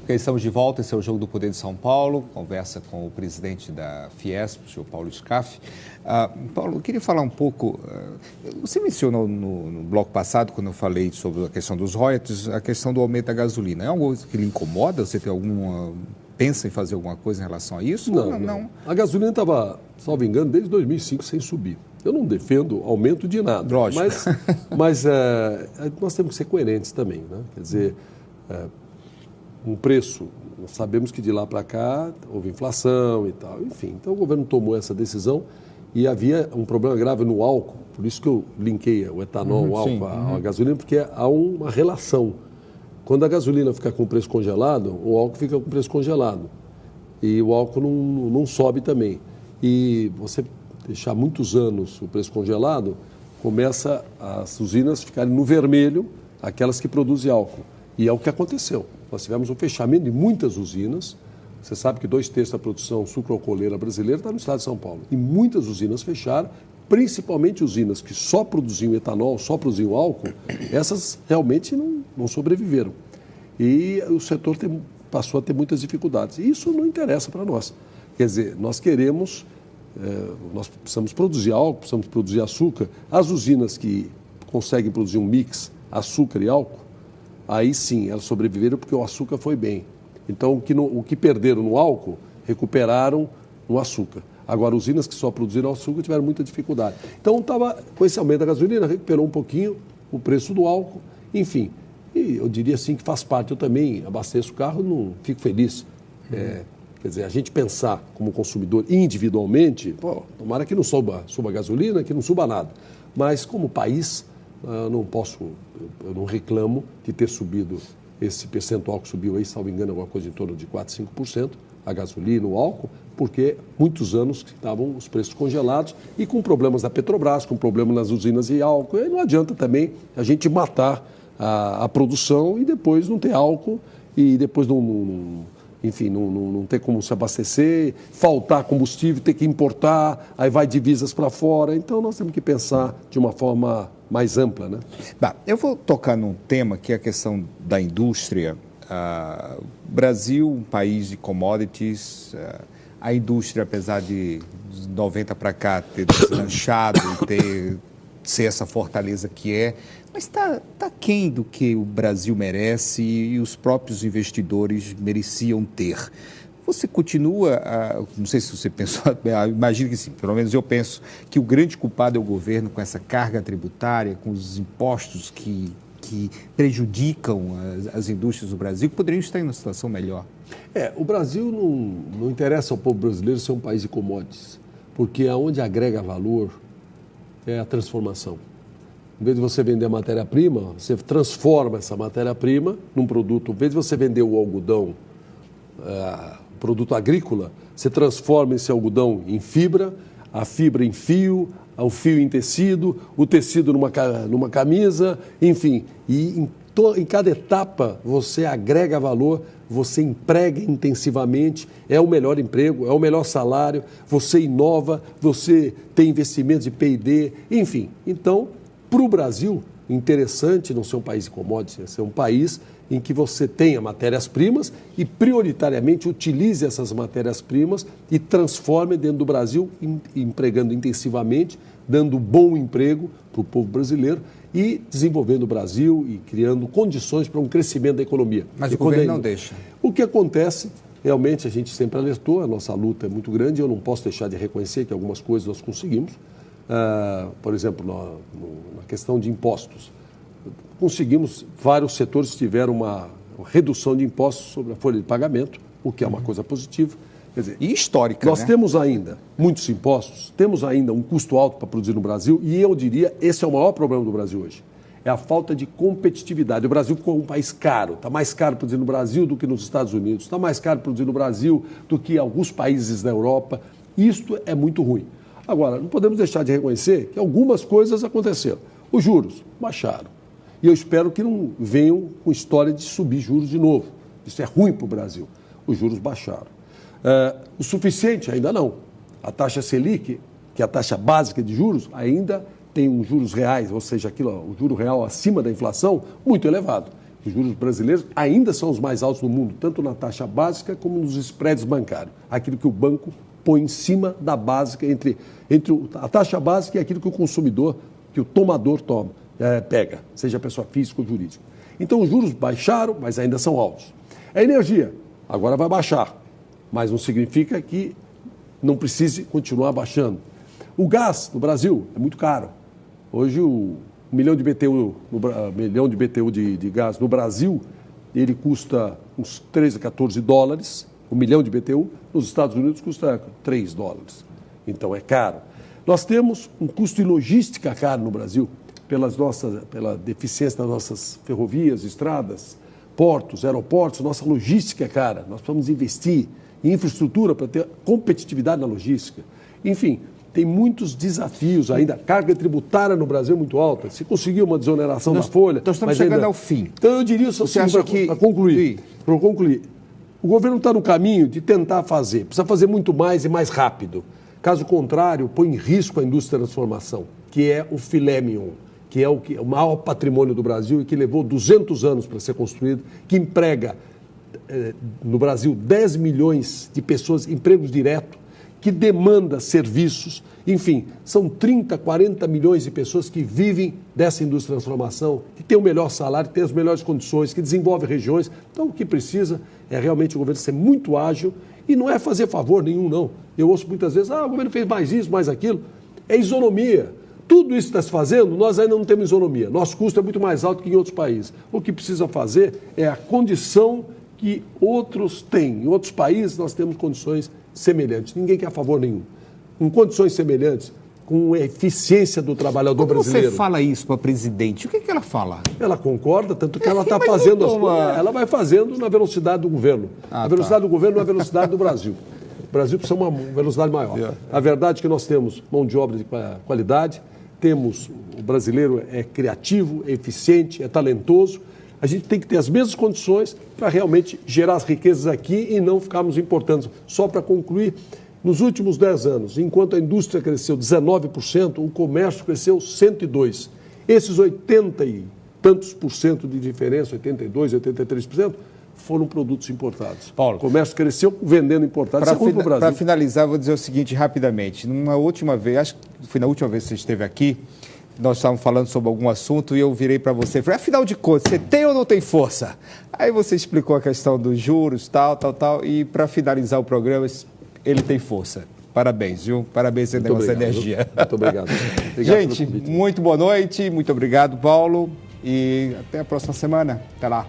Ok, estamos de volta, esse é o Jogo do Poder de São Paulo, conversa com o presidente da Fiesp, o senhor Paulo Scaff. Paulo, eu queria falar um pouco, você mencionou no bloco passado, quando eu falei sobre a questão dos royalties, a questão do aumento da gasolina. É algo que lhe incomoda? Você tem pensa em fazer alguma coisa em relação a isso? Não. A gasolina estava, salvo engano, desde 2005 sem subir. Eu não defendo aumento de nada. Lógico. Mas nós temos que ser coerentes também, né? Quer dizer, um preço, nós sabemos que de lá para cá houve inflação e tal, enfim. Então o governo tomou essa decisão e havia um problema grave no álcool, por isso que eu linkei o etanol, o álcool, a gasolina, porque há uma relação. Quando a gasolina fica com o preço congelado, o álcool fica com o preço congelado. E o álcool não sobe também. E você deixar muitos anos o preço congelado, começa as usinas ficarem no vermelho, aquelas que produzem álcool. E é o que aconteceu. Nós tivemos um fechamento de muitas usinas. Você sabe que 2/3 da produção sucroalcooleira brasileira está no estado de São Paulo. E muitas usinas fecharam, principalmente usinas que só produziam etanol, só produziam álcool, essas realmente não sobreviveram. E o setor passou a ter muitas dificuldades. E isso não interessa para nós. Quer dizer, nós precisamos produzir álcool, precisamos produzir açúcar. As usinas que conseguem produzir um mix, açúcar e álcool, aí sim, elas sobreviveram porque o açúcar foi bem. Então, o que perderam no álcool, recuperaram no açúcar. Agora, usinas que só produziram açúcar tiveram muita dificuldade. Então, com esse aumento da gasolina, recuperou um pouquinho o preço do álcool. Enfim, e eu diria assim que faz parte. Eu também abasteço o carro, não fico feliz. Quer dizer, a gente pensar como consumidor individualmente, tomara que não suba a gasolina, que não suba nada. Mas, como país, eu não reclamo de ter subido esse percentual que subiu aí, salvo engano, alguma coisa em torno de 4%, 5%, a gasolina, o álcool, porque muitos anos que estavam os preços congelados e com problemas da Petrobras, com problemas nas usinas de álcool. E não adianta também a gente matar a produção e depois não ter álcool e depois não ter como se abastecer, faltar combustível, ter que importar, aí vai divisas para fora. Então, nós temos que pensar de uma forma mais ampla, né? Eu vou tocar num tema que é a questão da indústria. Brasil, um país de commodities, a indústria, apesar de 90 para cá ter deslanchado e ser essa fortaleza que é, mas está aquém do que o Brasil merece e os próprios investidores mereciam ter. Você continua, não sei se você pensou, imagino que sim, pelo menos eu penso que o grande culpado é o governo com essa carga tributária, com os impostos que prejudicam as indústrias do Brasil, que poderiam estar em uma situação melhor. O Brasil não interessa ao povo brasileiro ser um país de commodities, porque aonde agrega valor é a transformação. Em vez de você vender a matéria-prima, você transforma essa matéria-prima num produto. Em vez de você vender o algodão, produto agrícola, você transforma esse algodão em fibra, a fibra em fio, o fio em tecido, o tecido numa camisa, enfim. E em cada etapa você agrega valor, você emprega intensivamente, é o melhor emprego, é o melhor salário, você inova, você tem investimentos de P&D, enfim. Então, para o Brasil, interessante não ser um país de commodities, é ser um país em que você tenha matérias-primas e, prioritariamente, utilize essas matérias-primas e transforme dentro do Brasil, empregando intensivamente, dando bom emprego para o povo brasileiro e desenvolvendo o Brasil e criando condições para um crescimento da economia. Mas o governo não deixa. O que acontece, realmente, a gente sempre alertou, a nossa luta é muito grande, eu não posso deixar de reconhecer que algumas coisas nós conseguimos. Por exemplo, na questão de impostos. Conseguimos, vários setores tiveram uma redução de impostos sobre a folha de pagamento, o que é uma coisa positiva. Quer dizer, e histórica, nós temos ainda muitos impostos, temos ainda um custo alto para produzir no Brasil e eu diria, esse é o maior problema do Brasil hoje. É a falta de competitividade. O Brasil ficou um país caro, está mais caro produzir no Brasil do que nos Estados Unidos, está mais caro produzir no Brasil do que alguns países da Europa. Isto é muito ruim. Agora, não podemos deixar de reconhecer que algumas coisas aconteceram. Os juros baixaram. E eu espero que não venham com história de subir juros de novo. Isso é ruim para o Brasil. Os juros baixaram. O suficiente ainda não. A taxa Selic, que é a taxa básica de juros, ainda tem uns juros reais, ou seja, o juro real acima da inflação, muito elevado. Os juros brasileiros ainda são os mais altos do mundo, tanto na taxa básica como nos spreads bancários. Aquilo que o banco põe em cima da básica, entre a taxa básica e aquilo que o consumidor, que o tomador pega, seja pessoa física ou jurídica. Então os juros baixaram, mas ainda são altos. A energia agora vai baixar, mas não significa que não precise continuar baixando. O gás no Brasil é muito caro. Hoje o milhão de BTU de gás no Brasil, ele custa uns 13 a 14 dólares, $1 milhão de BTU, nos Estados Unidos custa 3 dólares. Então é caro. Nós temos um custo de logística caro no Brasil, pela deficiência das nossas ferrovias, estradas, portos, aeroportos, nossa logística é cara. Nós precisamos investir em infraestrutura para ter competitividade na logística. Enfim, tem muitos desafios ainda. A carga tributária no Brasil é muito alta. Se conseguir uma desoneração da folha... Nós estamos chegando ao fim. Então, eu diria isso assim, para concluir. O governo está no caminho de tentar fazer. Precisa fazer muito mais e mais rápido. Caso contrário, põe em risco a indústria da transformação, que é o filé mignon, que é o maior patrimônio do Brasil e que levou 200 anos para ser construído, que emprega no Brasil 10 milhões de pessoas, empregos diretos, que demanda serviços, enfim, são 30, 40 milhões de pessoas que vivem dessa indústria de transformação, que tem o melhor salário, que tem as melhores condições, que desenvolve regiões. Então, o que precisa é realmente o governo ser muito ágil e não é fazer favor nenhum, não. Eu ouço muitas vezes, o governo fez mais isso, mais aquilo. É isonomia. Tudo isso que está se fazendo, nós ainda não temos isonomia. Nosso custo é muito mais alto que em outros países. O que precisa fazer é a condição que outros têm. Em outros países, nós temos condições semelhantes. Ninguém quer favor nenhum. Com condições semelhantes, com a eficiência do trabalhador brasileiro. Você fala isso para a presidente, o que ela fala? Ela concorda, tanto que ela está fazendo as coisas. Ela vai fazendo na velocidade do governo. A velocidade do governo não é a velocidade do Brasil. O Brasil precisa de uma velocidade maior. A verdade é que nós temos mão de obra de qualidade, o brasileiro é criativo, é eficiente, é talentoso. A gente tem que ter as mesmas condições para realmente gerar as riquezas aqui e não ficarmos importando. Só para concluir, nos últimos 10 anos, enquanto a indústria cresceu 19%, o comércio cresceu 102%. Esses 80 e tantos por cento de diferença, 82%, 83%, foram produtos importados. Paulo, o comércio cresceu vendendo importados. Para finalizar, vou dizer o seguinte rapidamente. Numa última vez, acho que foi na última vez que você esteve aqui, nós estávamos falando sobre algum assunto e eu virei para você e falei, afinal de contas, você tem ou não tem força? Aí você explicou a questão dos juros, tal, e para finalizar o programa, ele tem força. Parabéns, viu? Parabéns pela nossa energia. Muito obrigado. Gente, muito boa noite, muito obrigado, Paulo, e até a próxima semana. Até lá.